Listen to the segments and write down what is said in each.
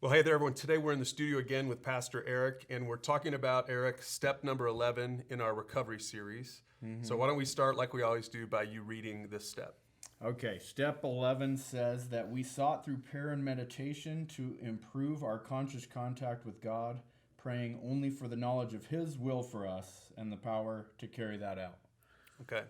Well, hey there, everyone. Today we're in the studio again with Pastor Eric, and we're talking about, Eric, step number 11 in our recovery series. So why don't we start like we always do by you reading this step. Okay, step 11 says that we sought through prayer and meditation to improve our conscious contact with God, praying only for the knowledge of His will for us and the power to carry that out. Okay.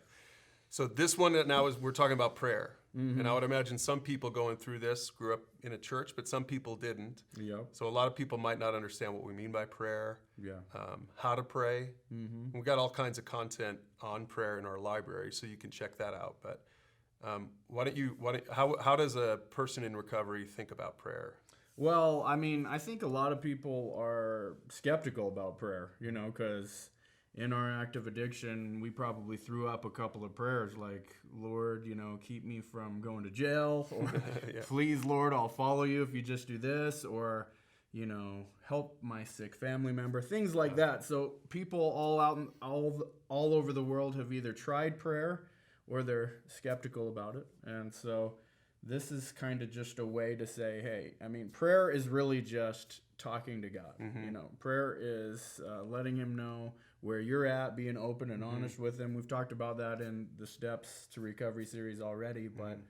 So this one now is we're talking about prayer. And I would imagine some people going through this grew up in a church, but some people didn't. Yep. So a lot of people might not understand what we mean by prayer, Yeah. how to pray. We've got all kinds of content on prayer in our library, so you can check that out. But how does a person in recovery think about prayer? Well, I mean, I think a lot of people are skeptical about prayer, because in our active addiction, we probably threw up a couple of prayers like, Lord, keep me from going to jail, or Yeah. please, Lord, I'll follow you if you just do this, or, help my sick family member, things like that. So people all over the world have either tried prayer or they're skeptical about it. And so this is kind of just a way to say, hey, I mean, prayer is really just talking to God. Prayer is letting Him know where you're at, being open and honest with Him. We've talked about that in the Steps to Recovery series already, but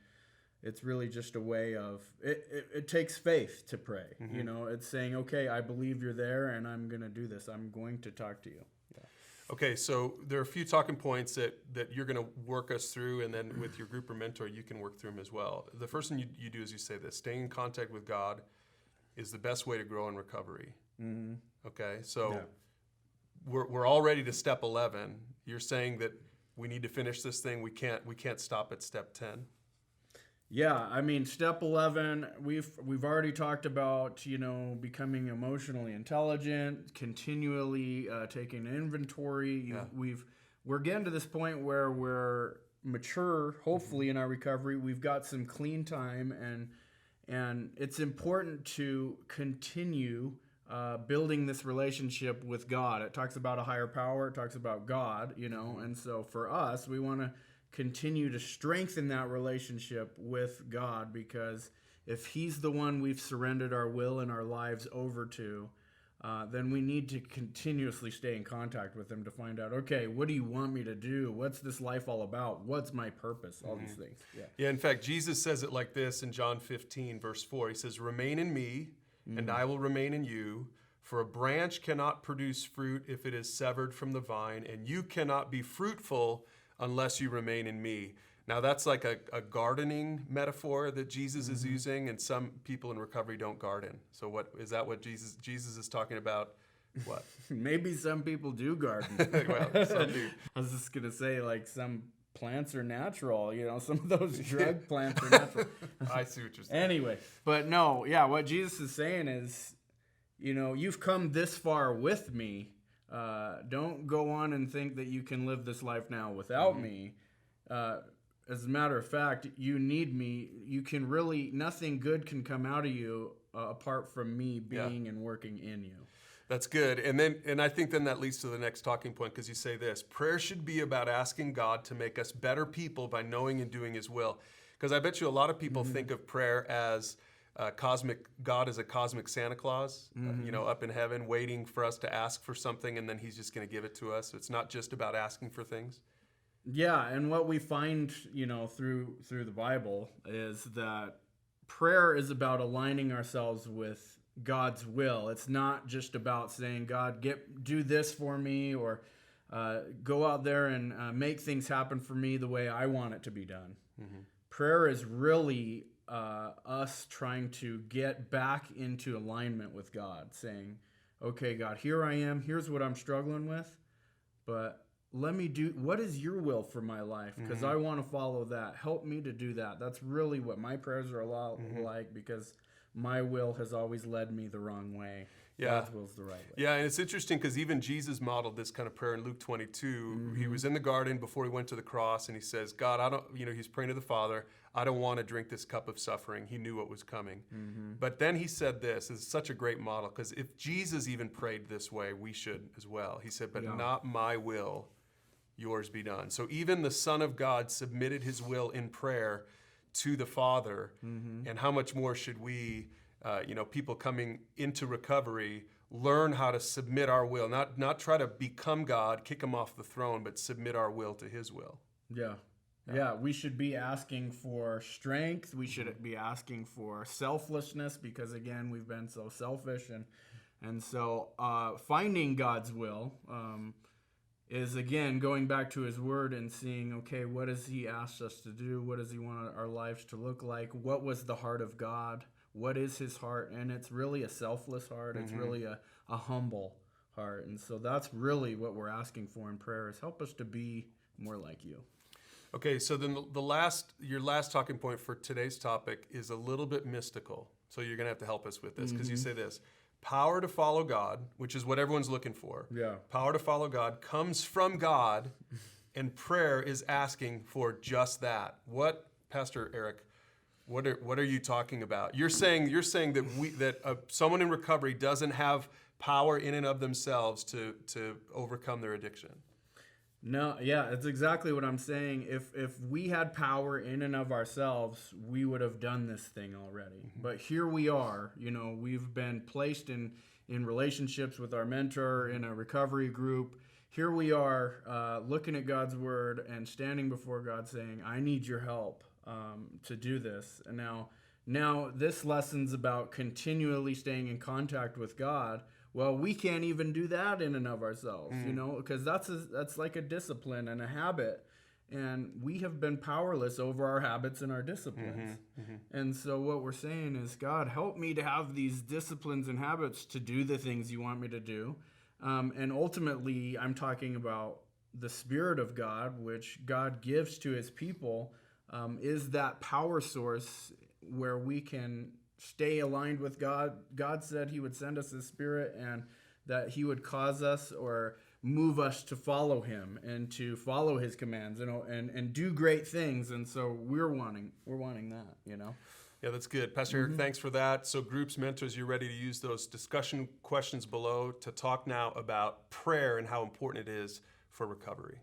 it's really just a way of, it takes faith to pray. It's saying, okay, I believe you're there and I'm going to do this. I'm going to talk to you. Okay, so there are a few talking points that you're going to work us through, and then with your group or mentor, you can work through them as well. The first thing you do is you say this: staying in contact with God is the best way to grow in recovery. Okay, so we're all ready to step 11. You're saying that we need to finish this thing. We can't stop at step 10. Yeah, I mean, step 11, we've already talked about, becoming emotionally intelligent, continually taking inventory. We're getting to this point where we're mature, hopefully, in our recovery. We've got some clean time, and it's important to continue building this relationship with God. It talks about a higher power. It talks about God, and so for us, we want to continue to strengthen that relationship with God, because if He's the one we've surrendered our will and our lives over to, then we need to continuously stay in contact with Him to find out, okay, what do you want me to do? What's this life all about? What's my purpose? All these things. Yeah, in fact, Jesus says it like this in John 15, verse 4. He says, "Remain in me, and I will remain in you. For a branch cannot produce fruit if it is severed from the vine, and you cannot be fruitful unless you remain in me." Now that's like a gardening metaphor that Jesus is using, and some people in recovery don't garden. So what Jesus is talking about? What? Maybe some people do garden. Well, some do. I was just gonna say, like, some plants are natural. Some of those drug plants are natural. I see what you're saying. Anyway, but no, what Jesus is saying is, you've come this far with me. Don't go on and think that you can live this life now without me. As a matter of fact, you need me. Nothing good can come out of you apart from me being and working in you. That's good. And I think then that leads to the next talking point, because you say this: prayer should be about asking God to make us better people by knowing and doing His will. Because I bet you a lot of people think of prayer as God is a cosmic Santa Claus, up in heaven, waiting for us to ask for something, and then He's just going to give it to us. It's not just about asking for things. Yeah, and what we find, through the Bible is that prayer is about aligning ourselves with God's will. It's not just about saying, God, do this for me, or go out there and make things happen for me the way I want it to be done. Prayer is really us trying to get back into alignment with God, saying, okay, God, here I am. Here's what I'm struggling with, but let me do, what is your will for my life? Because I want to follow that. Help me to do that. That's really what my prayers are a lot like, because my will has always led me the wrong way. God's will's the right way. Yeah, and it's interesting because even Jesus modeled this kind of prayer in Luke 22. He was in the garden before He went to the cross, and He says, God, He's praying to the Father, I don't want to drink this cup of suffering. He knew what was coming. But then He said this is such a great model, because if Jesus even prayed this way, we should as well. He said, but not my will, yours be done. So even the Son of God submitted His will in prayer to the Father, and how much more should we people coming into recovery learn how to submit our will, not try to become God, kick him off the throne, but submit our will to his will. Yeah, we should be asking for strength. We should be asking for selflessness because, again, we've been so selfish. And so finding God's will is, again, going back to his word and seeing, okay, what has he asked us to do? What does he want our lives to look like? What was the heart of God? What is his heart? And it's really a selfless heart. It's really a humble heart. And so that's really what we're asking for in prayer is help us to be more like you. Okay, so then your last talking point for today's topic is a little bit mystical. So you're going to have to help us with this because you say this. Power to follow God, which is what everyone's looking for. Yeah. Power to follow God comes from God, and prayer is asking for just that. What, Pastor Eric, what are you talking about? You're saying that someone in recovery doesn't have power in and of themselves to overcome their addiction. No, yeah, it's exactly what I'm saying. If we had power in and of ourselves, we would have done this thing already. But here we are, we've been placed in relationships with our mentor in a recovery group. Here we are looking at God's word and standing before God saying, I need your help to do this. And now this lesson's about continually staying in contact with God. Well, we can't even do that in and of ourselves, because that's like a discipline and a habit. And we have been powerless over our habits and our disciplines. And so what we're saying is, God, help me to have these disciplines and habits to do the things you want me to do. And ultimately, I'm talking about the Spirit of God, which God gives to his people, is that power source where we can stay aligned with God. God said he would send us his Spirit and that he would cause us or move us to follow him and to follow his commands and do great things. And so we're wanting that, Yeah, that's good. Pastor Eric, thanks for that. So groups, mentors, you're ready to use those discussion questions below to talk now about prayer and how important it is for recovery.